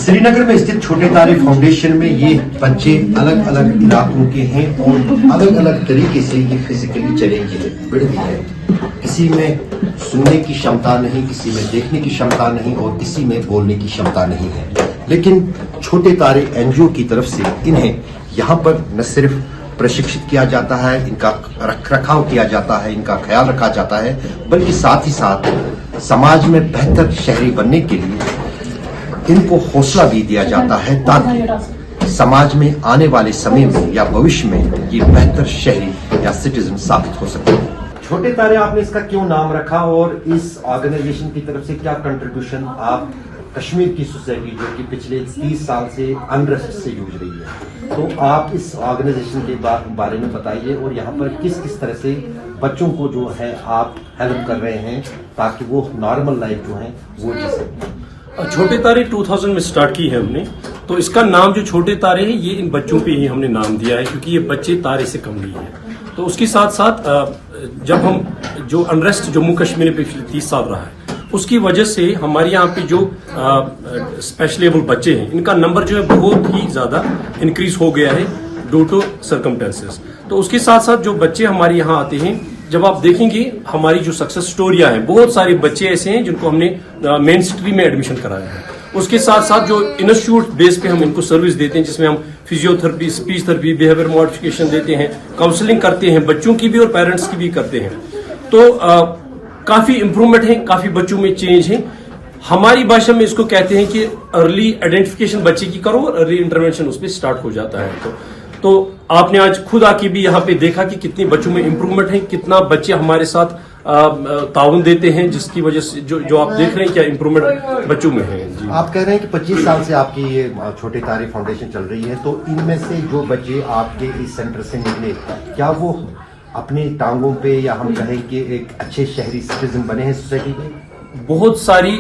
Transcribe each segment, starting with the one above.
श्रीनगर में स्थित छोटे तारे फाउंडेशन में ये बच्चे अलग अलग इलाकों के हैं और अलग अलग तरीके से ये फिजिकली चैलेंज है। किसी में सुनने की क्षमता नहीं, किसी में देखने की क्षमता नहीं और किसी में बोलने की क्षमता नहीं है। लेकिन छोटे तारे एनजीओ की तरफ से इन्हें यहाँ पर न सिर्फ प्रशिक्षित किया जाता है, इनका रखरखाव किया जाता है, इनका ख्याल रखा जाता है, बल्कि साथ ही साथ समाज में बेहतर शहरी बनने के लिए इनको हौसला भी दिया जाता है ताकि समाज में आने वाले समय में या भविष्य में ये बेहतर शहरी या सिटीजन साबित हो सके। छोटे तारे आपने इसका क्यों नाम रखा और इस ऑर्गेनाइजेशन की तरफ से क्या कंट्रीब्यूशन आप कश्मीर की सोसाइटी जो कि पिछले 30 साल से अनरेस्ट से जूझ रही है, तो आप इस ऑर्गेनाइजेशन के बारे में बताइए और यहाँ पर किस किस तरह से बच्चों को जो है आप हेल्प कर रहे हैं ताकि वो नॉर्मल लाइफ जो है वो जी सकें। छोटे तारे 2000 में स्टार्ट की है हमने, तो इसका नाम जो छोटे तारे हैं ये इन बच्चों पे ही हमने नाम दिया है क्योंकि ये बच्चे तारे से कम नहीं है। तो उसके साथ साथ जब हम जो अनरेस्ट जम्मू कश्मीर में पिछले 30 साल रहा है उसकी वजह से हमारे यहाँ पे जो स्पेशल एबल बच्चे हैं इनका नंबर जो है बहुत ही ज्यादा इंक्रीज हो गया है ड्यू टू सर्कमस्टेंसेस। तो उसके साथ साथ जो बच्चे हमारे यहाँ आते हैं, जब आप देखेंगे हमारी जो सक्सेस स्टोरियां हैं, बहुत सारे बच्चे ऐसे हैं जिनको हमने मेन स्ट्रीम में एडमिशन कराया है। उसके साथ साथ जो इंस्टीट्यूट बेस पे हम इनको सर्विस देते हैं जिसमें हम physiotherapy, speech therapy, behaviour modification देते हैं, काउंसलिंग करते हैं, बच्चों की भी और पेरेंट्स की भी करते हैं। तो काफी इंप्रूवमेंट है, काफी बच्चों में चेंज है। हमारी भाषा में इसको कहते हैं कि अर्ली आइडेंटिफिकेशन बच्चे की करो और अर्ली इंटरवेंशन उस पर स्टार्ट हो जाता है। तो आपने आज खुद आके भी यहाँ पे देखा कि कितने बच्चों में इंप्रूवमेंट है, कितना बच्चे हमारे साथ ताउन देते हैं, जिसकी वजह से जो आप देख रहे हैं क्या इंप्रूवमेंट बच्चों में है। जी। आप कह रहे हैं कि 25 साल से आपकी ये छोटे तारे फाउंडेशन चल रही है, तो इनमें से जो बच्चे आपके इस सेंटर से निकले, क्या वो अपनी टांगों पे या हम कहें कि एक अच्छे शहरी सिटीजन बने हैं सोसाइटी में? बहुत सारी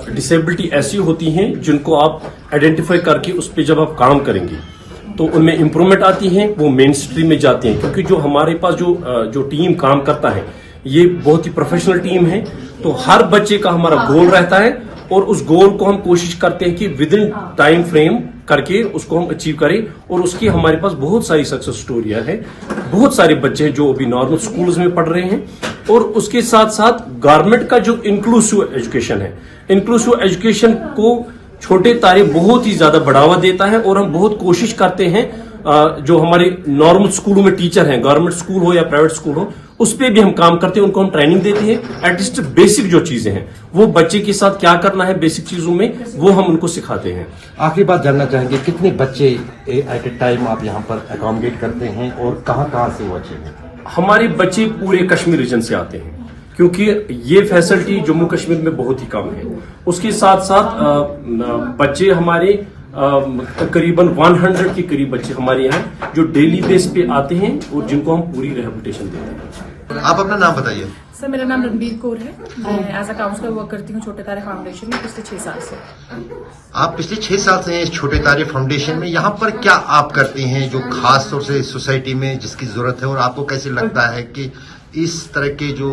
डिसेबिलिटी ऐसी होती हैं जिनको आप आइडेंटिफाई करके उस पर जब आप काम करेंगे तो उनमें इंप्रूवमेंट आती है, वो मेन स्ट्रीम में जाते हैं। क्योंकि जो हमारे पास जो टीम काम करता है ये बहुत ही प्रोफेशनल टीम है, तो हर बच्चे का हमारा गोल रहता है और उस गोल को हम कोशिश करते हैं कि विद इन टाइम फ्रेम करके उसको हम अचीव करें। और उसकी हमारे पास बहुत सारी सक्सेस स्टोरियां हैं। बहुत सारे बच्चे हैं जो अभी नॉर्मल स्कूल्स में पढ़ रहे हैं। और उसके साथ साथ गवर्नमेंट का जो इंक्लूसिव एजुकेशन है, इंक्लूसिव एजुकेशन को छोटे तारे बहुत ही ज्यादा बढ़ावा देता है और हम बहुत कोशिश करते हैं जो हमारे नॉर्मल स्कूलों में टीचर हैं, गवर्नमेंट स्कूल हो या प्राइवेट स्कूल हो, उस पर भी हम काम करते हैं, उनको हम ट्रेनिंग देते हैं। एटलीस्ट बेसिक जो चीजें हैं वो बच्चे के साथ क्या करना है बेसिक चीजों में वो हम उनको सिखाते हैं। आखिरी बात जानना चाहेंगे, कितने बच्चे एट ए टाइम आप यहाँ पर अकोमोडेट करते हैं और कहाँ से बच्चे हैं? हमारे बच्चे पूरे कश्मीर रीजन से आते हैं क्योंकि ये फैसिलिटी जम्मू कश्मीर में बहुत ही कम है। उसके साथ साथ बच्चे हमारे करीबन 100 के करीब बच्चे हमारे यहाँ जो डेली बेस पे आते हैं और जिनको हम पूरी रिहेबिलिटेशन देते हैं। आप अपना नाम बताइए। सर, मेरा नाम रणबीर कौर है। मैं एज अ काउंसलर वर्क करती हूँ छोटे तारे फाउंडेशन में पिछले 6 साल से। आप पिछले 6 साल से इस छोटे तारे फाउंडेशन में, यहाँ पर क्या आप करते हैं जो खास तौर से सोसाइटी में जिसकी जरूरत है, और आपको कैसे लगता है कि इस तरह के जो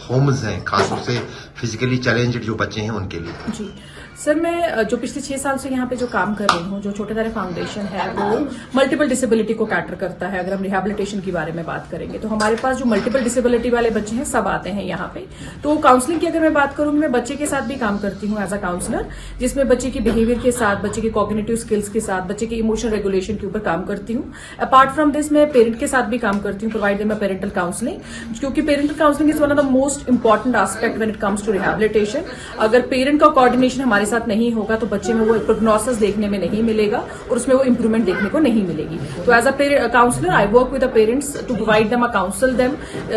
होम्स हैं खासतौर से फिजिकली चैलेंज्ड जो बच्चे हैं उनके लिए? जी सर, मैं जो पिछले 6 साल से यहाँ पे जो काम कर रही हूँ, जो छोटे तारे फाउंडेशन है वो मल्टीपल डिसेबिलिटी को कैटर करता है। अगर हम रिहेबिलिटेशन की बारे में बात करेंगे तो हमारे पास जो मल्टीपल डिसेबिलिटी वाले बच्चे हैं सब आते हैं यहाँ पे। तो काउंसलिंग की अगर मैं बात करूँ, मैं बच्चे के साथ भी काम करती हूँ एज अ काउंसलर, जिसमें बच्चे की बिहेवियर के साथ, बच्चे के कॉग्निटिव स्किल्स के साथ, बच्चे के इमोशनल रेगुलेशन के ऊपर काम करती हूँ। अपार्ट फ्रॉम दिस मैं पेरेंट के साथ भी काम करती हूँ, प्रोवाइड देम पेरेंटल काउंसलिंग, क्योंकि parental counselling is one of the most important aspect when it comes to rehabilitation. अगर पेरेंट का कोऑर्डिनेशन हमारे साथ नहीं होगा तो बच्चे में वो प्रोग्नोसिस देखने में नहीं मिलेगा और उसमें वो इंप्रूवमेंट देखने को नहीं मिलेगी। तो as a counsellor I work with the parents to provide them, counsel them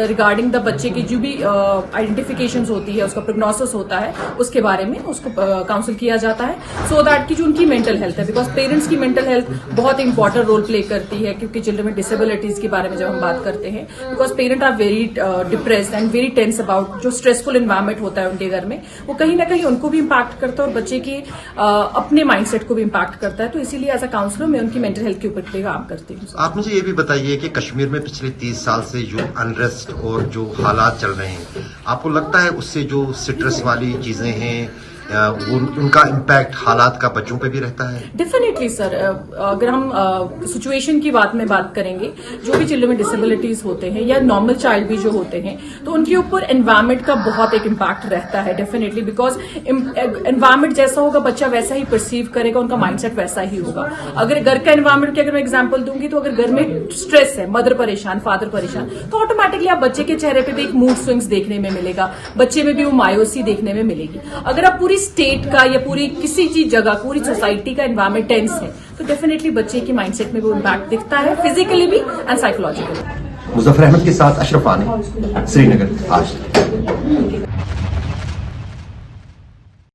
regarding the बच्चे की जो भी आइडेंटिफिकेशन होती है, उसका प्रोग्नोसिस होता है, उसके बारे में उसको काउंसिल किया जाता है सो दैट की जो उनकी मेंटल हेल्थ है, बिकॉज पेरेंट्स की मेंटल हेल्थ बहुत इंपॉर्टेंट रोल प्ले करती है। क्योंकि चिल्ड्रन में डिसेबिलिटीज के बारे में जब हम बात करते हैं, because parent are very depressed and very tense about जो स्ट्रेसफुल एनवायरमेंट होता है उनके घर में, वो कहीं ना कहीं उनको भी इम्पैक्ट करता है और बच्चे की अपने माइंडसेट को भी इम्पैक्ट करता है। तो इसीलिए एज अ काउंसलर मैं उनकी मेंटल हेल्थ के ऊपर पे काम करती हूँ। आप मुझे ये भी बताइए कि कश्मीर में पिछले 30 साल से जो अनरेस्ट और जो हालात चल रहे हैं, आपको लगता है उससे जो स्ट्रेस वाली चीजें हैं उनका इम्पैक्ट हालात का बच्चों पे भी रहता है? डेफिनेटली सर, अगर हम सिचुएशन की बात में बात करेंगे, जो भी चिल्ड्रन में डिसेबिलिटीज होते हैं या नॉर्मल चाइल्ड भी जो होते हैं, तो उनके ऊपर एनवायरमेंट का बहुत एक इम्पैक्ट रहता है डेफिनेटली, बिकॉज एनवायरमेंट जैसा होगा बच्चा वैसा ही परसीव करेगा, उनका माइंडसेट वैसा ही होगा। अगर घर का एनवायरमेंट की अगर मैं एग्जाम्पल दूंगी, तो अगर घर में स्ट्रेस है, मदर परेशान, फादर परेशान, तो ऑटोमेटिकली आप बच्चे के चेहरे पे भी एक मूड स्विंग्स देखने में मिलेगा, बच्चे में भी वो मायूसी देखने में मिलेगी। अगर आप पूरी स्टेट का या पूरी किसी चीज जगह, पूरी सोसाइटी का एनवायरमेंट टेंस है, तो डेफिनेटली बच्चे की माइंडसेट में वो इम्पैक्ट दिखता है, फिजिकली भी एंड साइकोलॉजिकली। मुजफ्फर अहमद के साथ अशरफ आनी, श्रीनगर, आज।